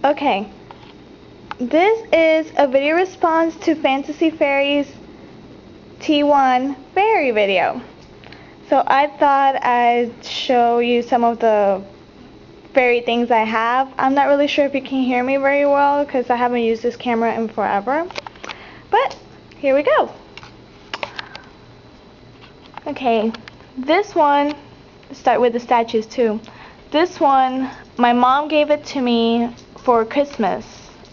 Okay, this is a video response to Fantasy Fairies T1 fairy video. So I thought I'd show you some of the fairy things I have. I'm not really sure if you can hear me very well because I haven't used this camera in forever. But here we go. Okay, this one, start with the statues too. This one, my mom gave it to me for Christmas.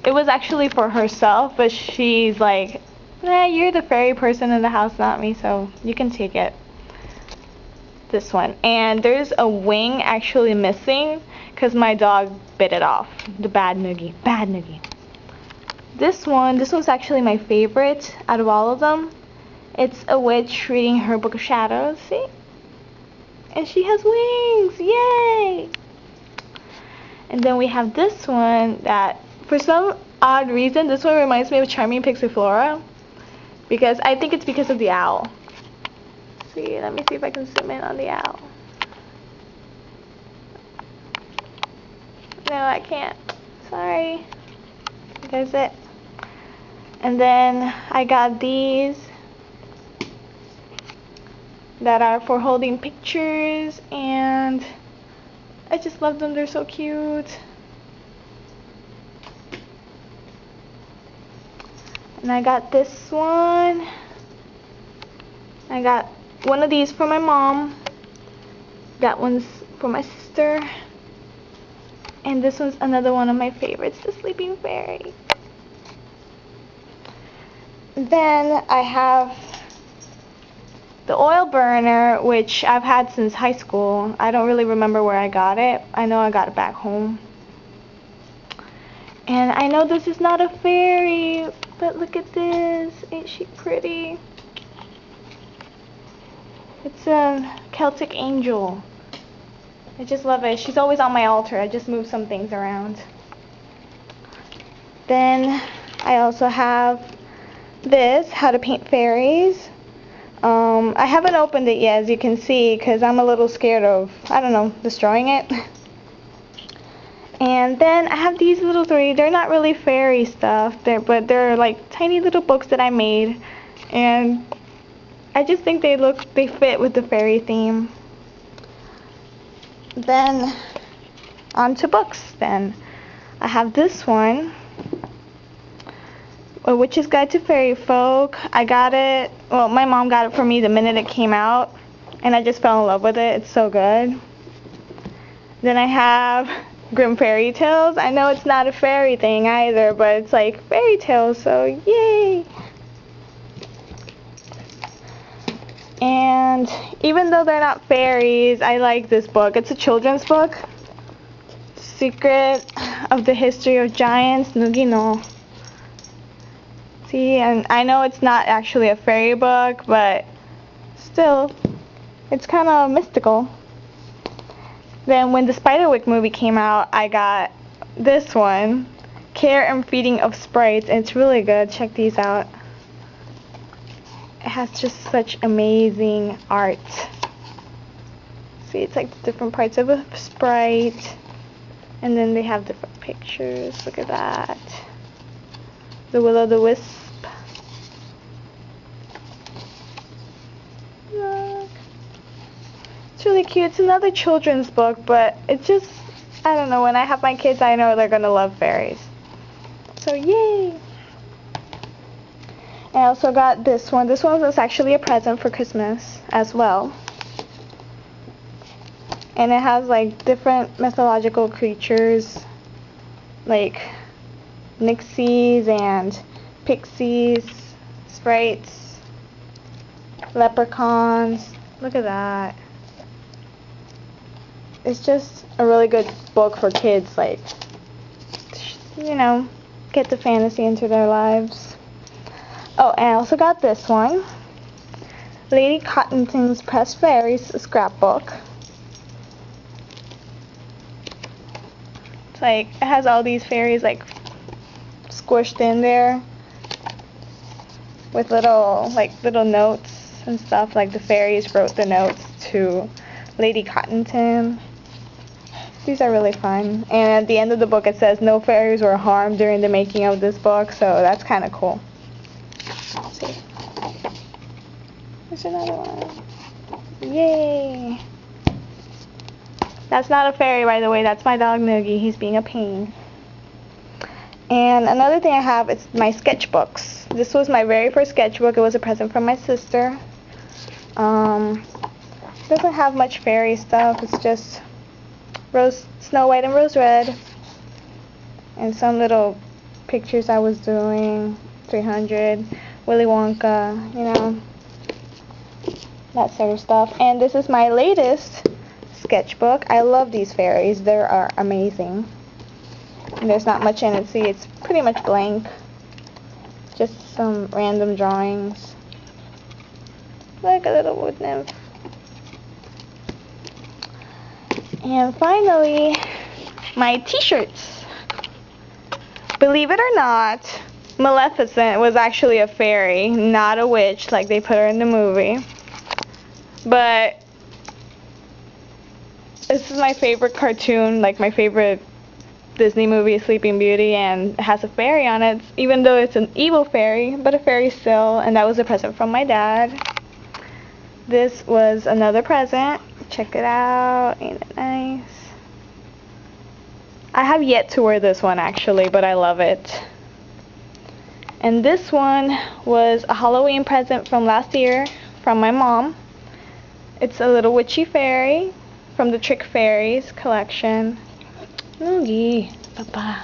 It was actually for herself, but she's like, nah, you're the fairy person in the house, not me, so you can take it. This one. And there's a wing actually missing because my dog bit it off. The bad noogie. Bad noogie. This one's actually my favorite out of all of them. It's a witch reading her book of shadows, see? And she has wings, yay! And then we have this one that, for some odd reason, this one reminds me of Charming Pixie-Flora. Because I think it's because of the owl. See, let me see if I can zoom in on the owl. No, I can't. Sorry. There's it. And then I got these that are for holding pictures, and I just love them. They're so cute. And I got this one. I got one of these for my mom. That one's for my sister. And this one's another one of my favorites, the Sleeping Fairy. Then I have the oil burner, which I've had since high school. I don't really remember where I got it. I know I got it back home. And I know this is not a fairy, but look at this. Ain't she pretty? It's a Celtic angel. I just love it. She's always on my altar. I just move some things around. Then I also have this, How to Paint Fairies. I haven't opened it yet, as you can see, because I'm a little scared of, I don't know, destroying it. And then I have these little three. They're not really fairy stuff, but they're like tiny little books that I made. And I just think they fit with the fairy theme. Then, on to books then. I have this one, A Witch's Guide to Fairy Folk. I got it, well, my mom got it for me the minute it came out, and I just fell in love with it. It's so good. Then I have Grim Fairy Tales. I know it's not a fairy thing either, but it's like fairy tales, so yay! And even though they're not fairies, I like this book. It's a children's book. Secret of the History of Giants, Noogie no. See, and I know it's not actually a fairy book, but still, it's kind of mystical. Then when the Spiderwick movie came out, I got this one, Care and Feeding of Sprites, and it's really good. Check these out. It has just such amazing art. See, it's like the different parts of a sprite, and then they have different pictures. Look at that. The Will-O-the-Wisp. Look. It's really cute. It's another children's book, but it just, I don't know, when I have my kids, I know they're going to love fairies. So, yay! I also got this one. This one was actually a present for Christmas as well. And it has like different mythological creatures, like nixies and pixies, sprites, leprechauns. Look at that. It's just a really good book for kids, like, you know, get the fantasy into their lives. Oh, and I also got this one, Lady Cottonton's Pressed Fairies scrapbook. It's like, it has all these fairies like squished in there with little notes and stuff, like the fairies wrote the notes to Lady Cottonton. These are really fun. And at the end of the book it says no fairies were harmed during the making of this book, so that's kind of cool. Let's see. There's another one. Yay! That's not a fairy, by the way. That's my dog Noogie. He's being a pain. And another thing I have is my sketchbooks. This was my very first sketchbook. It was a present from my sister. It doesn't have much fairy stuff. It's just Snow White and Rose Red, and some little pictures I was doing. 300, Willy Wonka, you know, that sort of stuff. And this is my latest sketchbook. I love these fairies. They are amazing. And there's not much in it. See, it's pretty much blank. Just some random drawings. Like a little wood nymph. And finally, my t-shirts. Believe it or not, Maleficent was actually a fairy, not a witch like they put her in the movie. But this is my favorite cartoon, like my favorite Disney movie, Sleeping Beauty, and it has a fairy on it, even though it's an evil fairy, but a fairy still, and that was a present from my dad. This was another present. Check it out. Ain't it nice? I have yet to wear this one actually, but I love it. And this one was a Halloween present from last year from my mom. It's a little witchy fairy from the Trick Fairies collection. Noogie, Papa.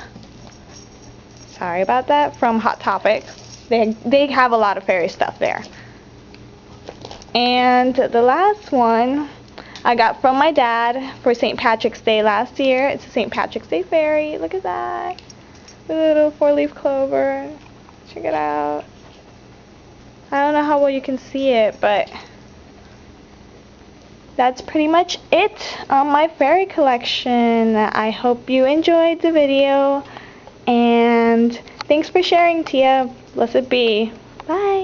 Sorry about that. From Hot Topic. They have a lot of fairy stuff there. And the last one I got from my dad for St. Patrick's Day last year. It's a St. Patrick's Day fairy. Look at that. The little 4-leaf clover. Check it out. I don't know how well you can see it, but that's pretty much it on my fairy collection. I hope you enjoyed the video, and thanks for sharing, Tia. Blessed be. Bye.